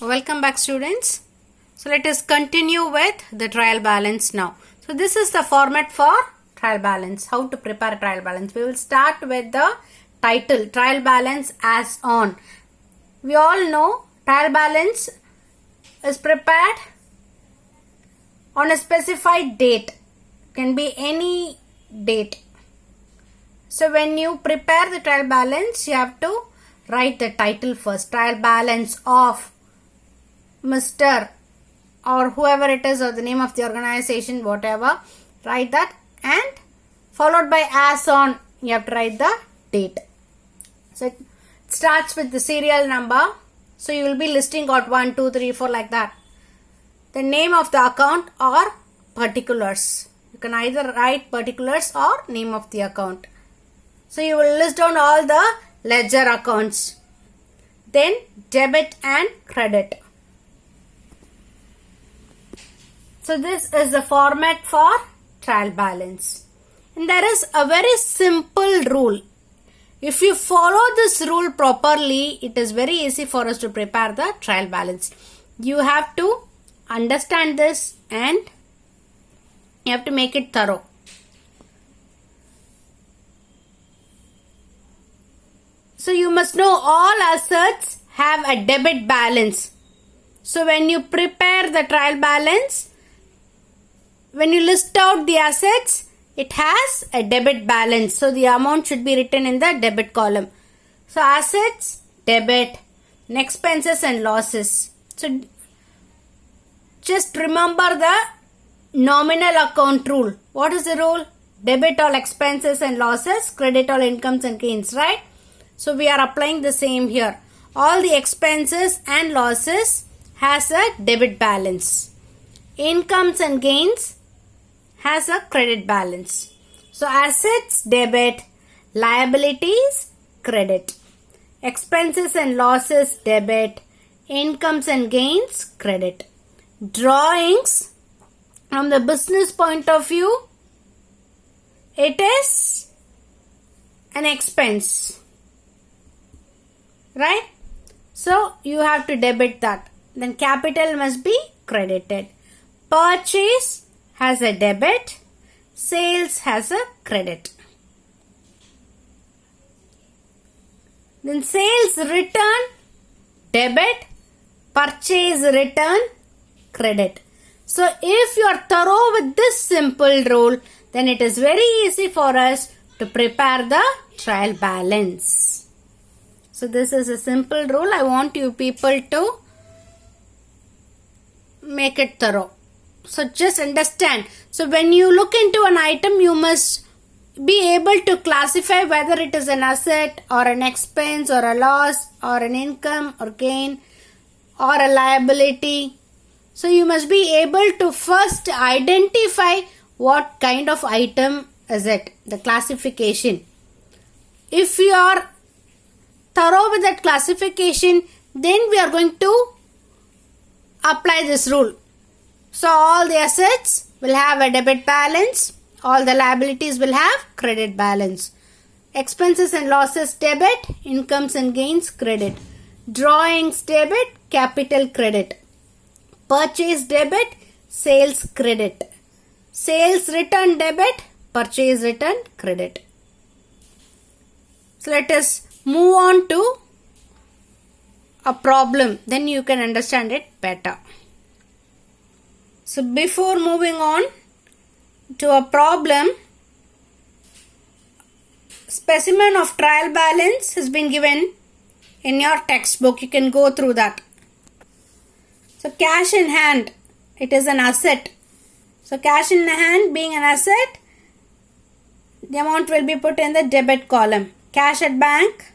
Welcome back, students. So let us continue with the trial balance now. So this is the format for trial balance. How to prepare trial balance. We will start with the title, trial balance as on. We all know trial balance is prepared on a specified date. Can be any date. So when you prepare the trial balance, you have to write the title first. Trial balance of Mr. or whoever it is, or the name of the organization, whatever. Write that, and followed by as on, you have to write the date. So it starts with the serial number. So you will be listing out 1, 2, 3, 4 like that. The name of the account or particulars. You can either write particulars or name of the account. So you will list down all the ledger accounts. Then debit and credit. So this is the format for trial balance. And there is a very simple rule. If you follow this rule properly, it is very easy for us to prepare the trial balance. You have to understand this and you have to make it thorough. So you must know all assets have a debit balance. So when you prepare the trial balance, when you list out the assets, it has a debit balance. So the amount should be written in the debit column. So assets, debit, and expenses and losses. So just remember the nominal account rule. What is the rule? Debit all expenses and losses, credit all incomes and gains, right? So we are applying the same here. All the expenses and losses has a debit balance. Incomes and gains has a credit balance. So assets, debit, liabilities, credit. Expenses and losses, debit. Incomes and gains, credit. Drawings, from the business point of view, it is an expense. Right? So you have to debit that. Then capital must be credited. Purchase has a debit. Sales has a credit. Then sales return, debit. Purchase return, credit. So if you are thorough with this simple rule, then it is very easy for us to prepare the trial balance. So this is a simple rule. I want you people to make it thorough. So just understand. So when you look into an item, you must be able to classify whether it is an asset or an expense or a loss or an income or gain or a liability. So you must be able to first identify what kind of item is it, the classification. If you are thorough with that classification, then we are going to apply this rule. So all the assets will have a debit balance, all the liabilities will have credit balance. Expenses and losses debit, incomes and gains credit. Drawings debit, capital credit. Purchase debit, sales credit. Sales return debit, purchase return credit. So let us move on to a problem, then you can understand it better. So before moving on to a problem, specimen of trial balance has been given in your textbook. You can go through that. So cash in hand, it is an asset. So cash in hand being an asset, the amount will be put in the debit column. Cash at bank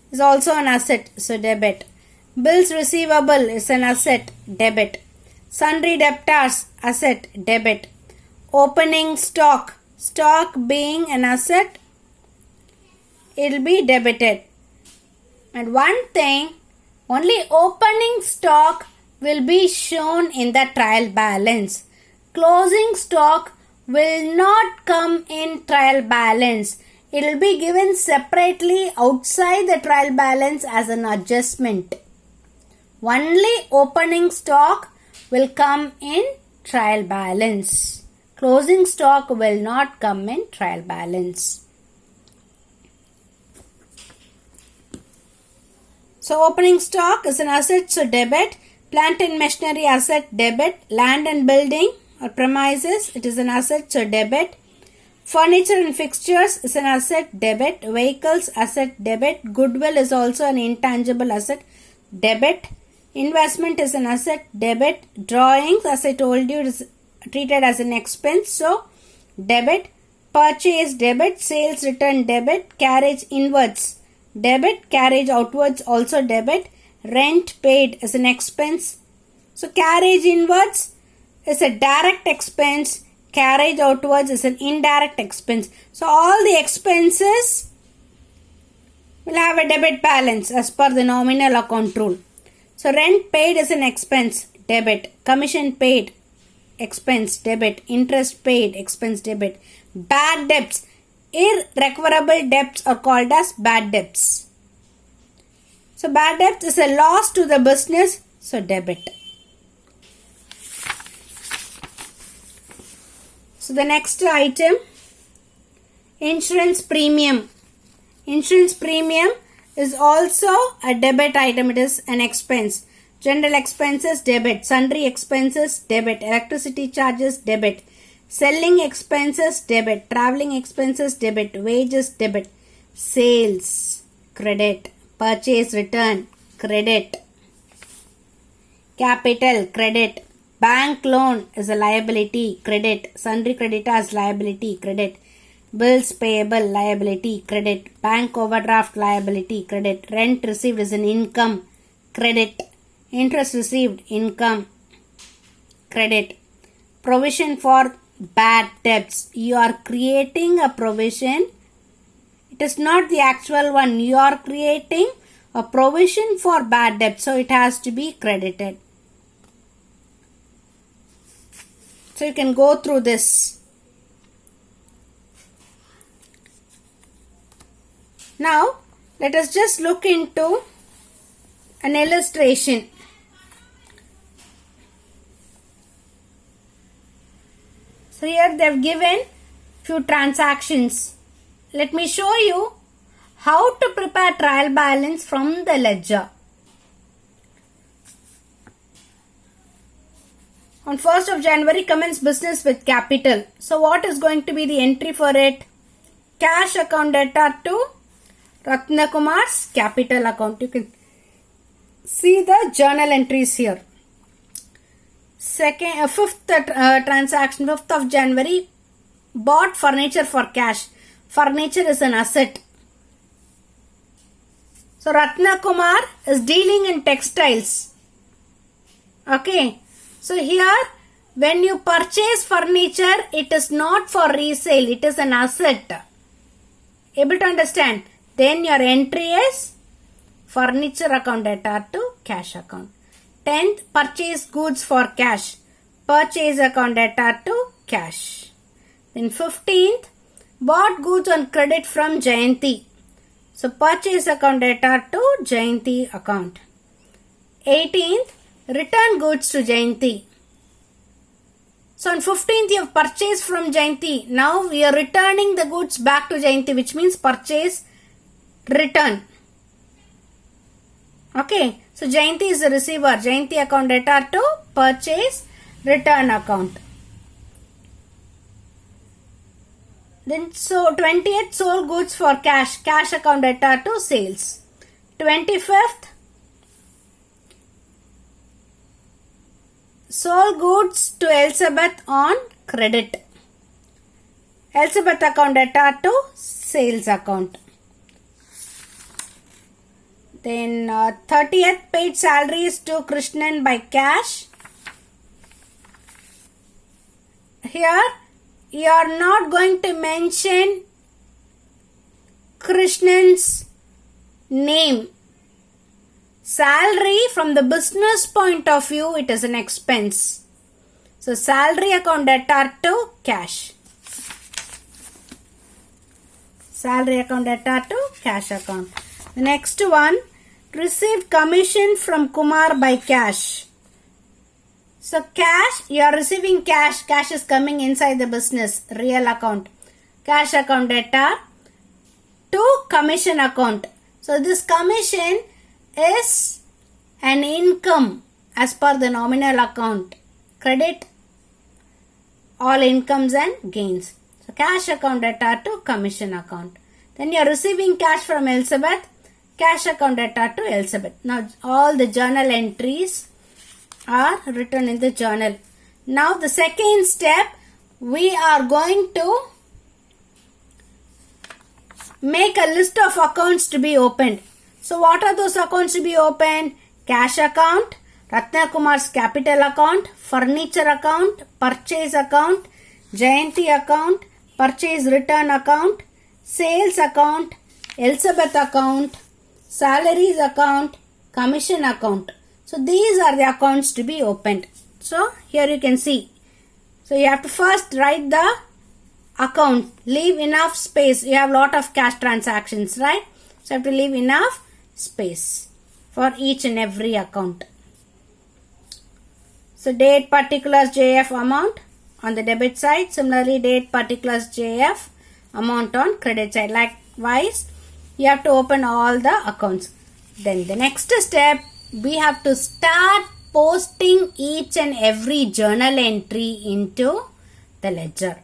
is also an asset, so debit. Bills receivable is an asset, debit. Sundry debtors, asset, debit. Opening stock, stock being an asset, it will be debited. And one thing, only opening stock will be shown in the trial balance. Closing stock will not come in trial balance. It will be given separately outside the trial balance as an adjustment. Only opening stock will come in trial balance. Closing stock will not come in trial balance. So opening stock is an asset, so debit. Plant and machinery asset, debit. Land and building or premises, it is an asset, so debit. Furniture and fixtures is an asset, debit. Vehicles, asset, debit. Goodwill is also an intangible asset, debit. Investment is an asset, debit. Drawings, as I told you, is treated as an expense, so debit. Purchase, debit. Sales return, debit. Carriage inwards, debit. Carriage outwards, also debit. Rent paid is an expense, so carriage inwards is a direct expense. Carriage outwards is an indirect expense. So all the expenses will have a debit balance as per the nominal account rule. So rent paid is an expense, debit. Commission paid, expense, debit. Interest paid, expense, debit. Bad debts, irrecoverable debts are called as bad debts. So bad debt is a loss to the business, so debit. So the next item, insurance premium. Insurance premium is also a debit item, it is an expense. General expenses, debit. Sundry expenses, debit. Electricity charges, debit. Selling expenses, debit. Traveling expenses, debit. Wages, debit. Sales, credit. Purchase return, credit. Capital, credit. Bank loan is a liability, credit. Sundry creditors, liability, credit. Bills payable, liability, credit. Bank overdraft, liability, credit. Rent received is an income, credit. Interest received, income, credit. Provision for bad debts. You are creating a provision. It is not the actual one. You are creating a provision for bad debt, so it has to be credited. So you can go through this. Now let us just look into an illustration. So here they have given few transactions. Let me show you how to prepare trial balance from the ledger. On 1st of January, commence business with capital. So what is going to be the entry for it? Cash account debtor to Ratnakumar's capital account. You can see the journal entries here. Fifth transaction, 5th of January, bought furniture for cash. Furniture is an asset. So Ratnakumar is dealing in textiles. Okay. So here when you purchase furniture, it is not for resale. It is an asset. Able to understand? Then your entry is furniture account debtor to cash account. 10th, purchase goods for cash. Purchase account debtor to cash. Then 15th, bought goods on credit from Jayanti. So purchase account debtor to Jayanti account. 18th, return goods to Jayanti. So on 15th you have purchased from Jayanti. Now we are returning the goods back to Jayanti, which means purchase return. Okay. So Jayanti is the receiver. Jayanti account debtor to purchase return account. Then so 20th, sold goods for cash. Cash account debtor to sales. 25th, sold goods to Elizabeth on credit. Elizabeth account debtor to sales account. Then 30th, paid salaries to Krishnan by cash. Here you are not going to mention Krishnan's name. Salary from the business point of view, it is an expense. So salary account debtor to cash. Salary account debtor to cash account. The next one, received commission from Kumar by cash. So cash, you are receiving cash. Cash is coming inside the business, real account. Cash account debtor to commission account. So this commission is an income as per the nominal account. Credit all incomes and gains. So cash account debtor to commission account. Then you are receiving cash from Elizabeth. Cash account debtor to Elizabeth. Now all the journal entries are written in the journal. Now the second step, we are going to make a list of accounts to be opened. So what are those accounts to be opened? Cash account, Ratna Kumar's capital account, furniture account, purchase account, Jayanti account, purchase return account, sales account, Elizabeth account, salaries account, commission account. So these are the accounts to be opened. So here you can see. So you have to first write the account. Leave enough space. You have lot of cash transactions, right? So you have to leave enough space for each and every account. So date particulars JF amount on the debit side. Similarly, date particulars JF amount on credit side. Likewise, you have to open all the accounts. Then the next step, we have to start posting each and every journal entry into the ledger.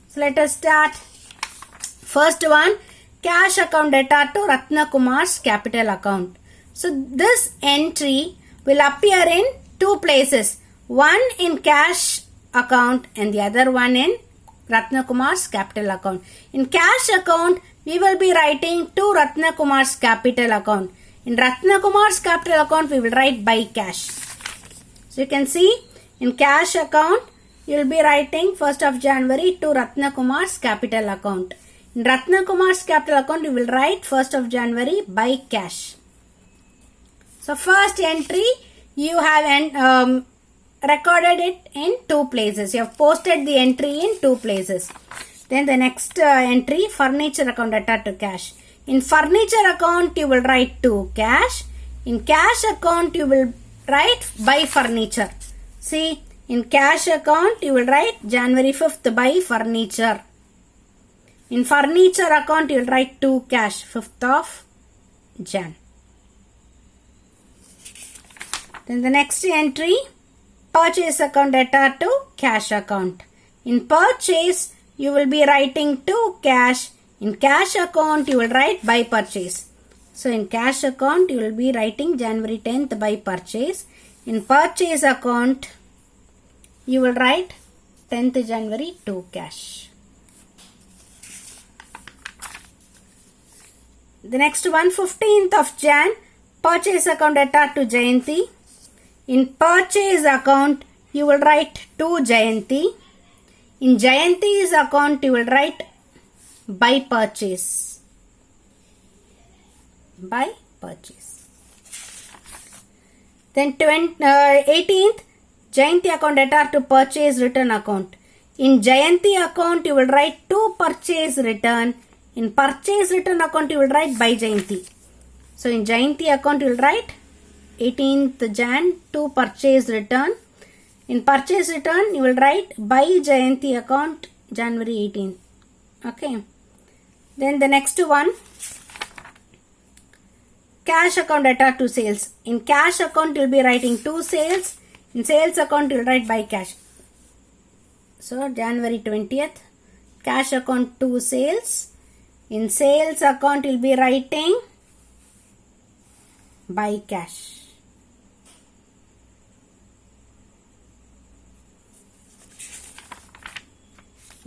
So let us start. First one, cash account debtor to Ratna Kumar's capital account. So this entry will appear in two places. One in cash account and the other one in Ratna Kumar's capital account. In cash account, we will be writing to Ratna Kumar's capital account. In Ratna Kumar's capital account, we will write by cash. So you can see in cash account, you will be writing 1st of January to Ratna Kumar's capital account. In Ratna Kumar's capital account, you will write 1st of January by cash. So first entry, you have recorded it in two places. You have posted the entry in two places. Then the next entry, furniture account debtor to cash. In furniture account, you will write to cash. In cash account, you will write by furniture. See, in cash account, you will write January 5th by furniture. In furniture account, you will write to cash 5th of Jan. Then the next entry, purchase account debtor to cash account. In purchase, you will be writing to cash. In cash account, you will write by purchase. So in cash account, you will be writing January 10th by purchase. In purchase account, you will write 10th January to cash. The next one, 15th of Jan, purchase account debtor to Jayanti. In purchase account, you will write to Jayanti. In Jayanti's account, you will write by purchase. By purchase. Then 18th, Jayanti account debtor to purchase return account. In Jayanti account, you will write to purchase return. In purchase return account, you will write by Jayanti. So in Jayanti account, you will write 18th Jan to purchase return. In purchase return, you will write by Jayanti account January 18th. Okay. Then the next one, cash account debtor to sales. In cash account, you will be writing to sales. In sales account, you will write by cash. So January 20th, cash account to sales. In sales account, you will be writing by cash.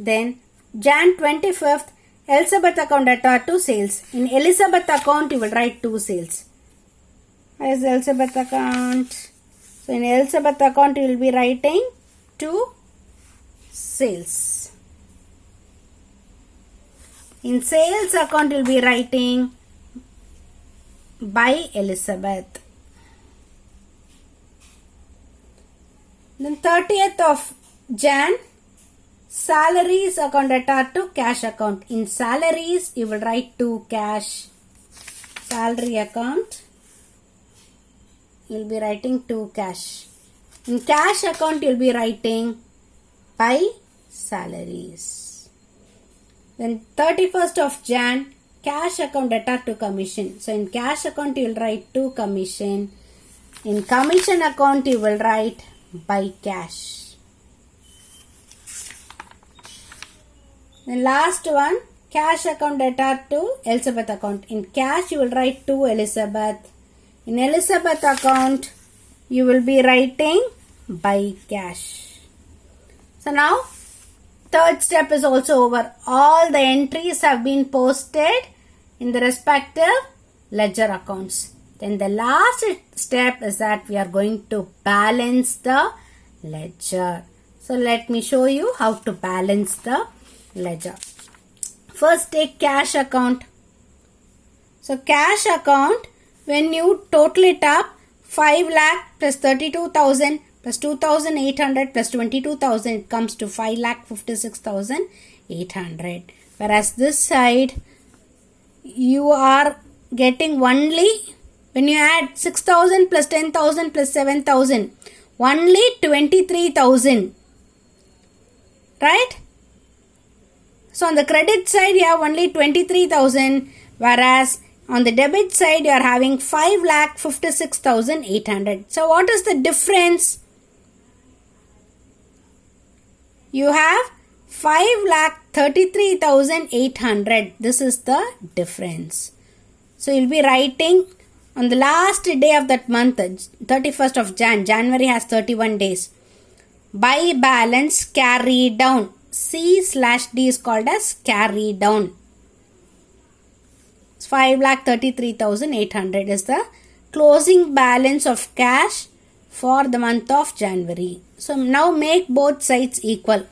Then Jan 25th, Elizabeth account debtor to sales. In Elizabeth account, you will write to sales. Where is Elizabeth account? So in Elizabeth account, you will be writing to sales. In sales account, you will be writing by Elizabeth. Then 30th of Jan, salaries account debtor to cash account. In salaries, you will write to cash. Salary account you'll be writing to cash. In cash account, you'll be writing by salaries. Then 31st of Jan, cash account debtor to commission. So in cash account, you will write to commission. In commission account, you will write by cash. Then last one, cash account debtor to Elizabeth account. In cash, you will write to Elizabeth. In Elizabeth account, you will be writing by cash. So now, third step is also over. All the entries have been posted in the respective ledger accounts. Then the last step is that we are going to balance the ledger. So let me show you how to balance the ledger. First take cash account. So cash account, when you total it up, 5 lakh plus 32,000 plus 2,800 plus 22,000, it comes to 5,56,800. Whereas this side, you are getting only, when you add 6,000 plus 10,000 plus 7,000, only 23,000. Right? So on the credit side, you have only 23,000, whereas on the debit side, you are having 5,56,800. So what is the difference? You have 5,33,800. This is the difference. So you'll be writing on the last day of that month, 31st of Jan. January has 31 days. By balance carry down. C/D is called as carry down. 5,33,800 is the closing balance of cash for the month of January. So now make both sides equal.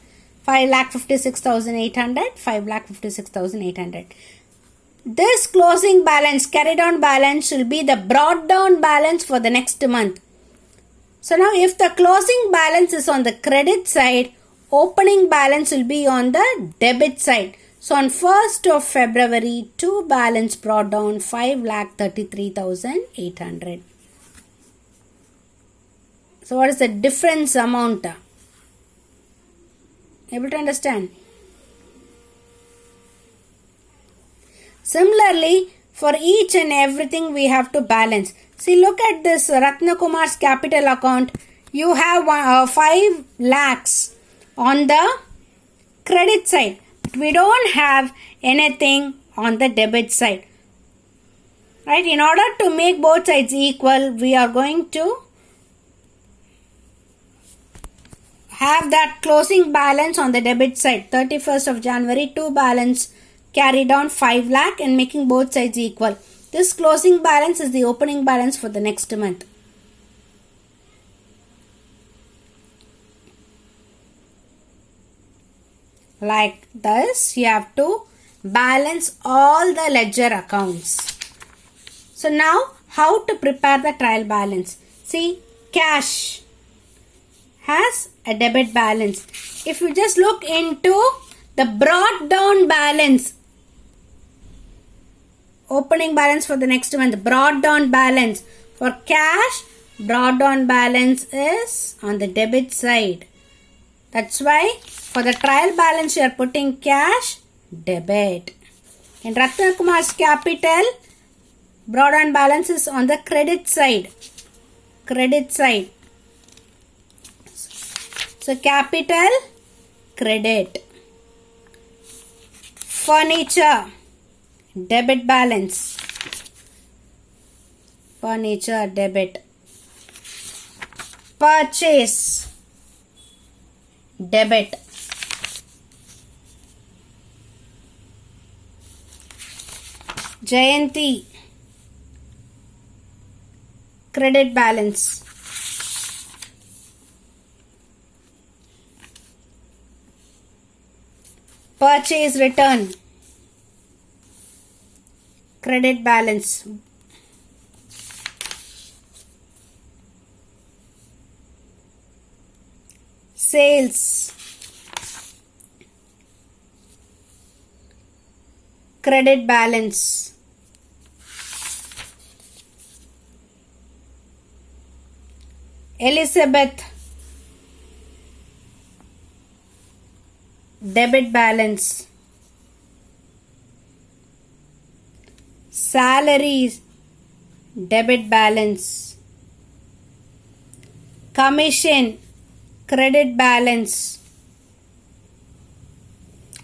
5,56,800, 5,56,800. This closing balance, carry down balance, will be the brought down balance for the next month. So now if the closing balance is on the credit side, opening balance will be on the debit side. So on 1st of February, to balance brought down 5,33,800. So what is the difference amount? Able to understand? Similarly, for each and everything we have to balance. See, look at this Ratnakumar's capital account. You have 5 lakhs on the credit side. We don't have anything on the debit side. Right? In order to make both sides equal, we are going to have that closing balance on the debit side. 31st of January, to balance carry down 5 lakh and making both sides equal. This closing balance is the opening balance for the next month. Like this, you have to balance all the ledger accounts. So now, how to prepare the trial balance? See, cash has a debit balance. If you just look into the brought down balance, opening balance for the next month, brought down balance for cash, brought down balance is on the debit side. That's why for the trial balance you are putting cash, debit. In Ratnakumar's capital, brought down balance is on the credit side. Credit side. So capital, credit. Furniture, debit balance. Furniture, debit. Purchase, debit. Jayanti, credit balance. Purchase return, credit balance. Sales, credit balance. Elizabeth, debit balance. Salaries, debit balance. Commission, credit balance.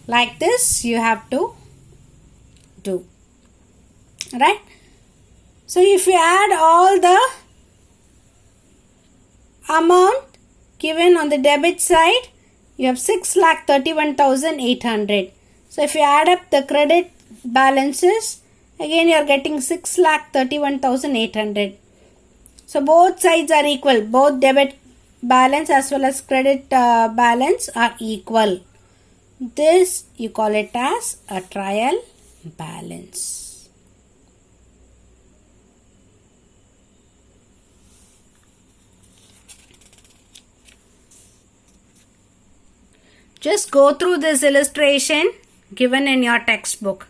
Like this you have to do. Right? So if you add all the amount given on the debit side, you have 6,31,800. So if you add up the credit balances, again you are getting 6,31,800. So both sides are equal. Both debit balance as well as credit balance are equal. This you call it as a trial balance. Just go through this illustration given in your textbook.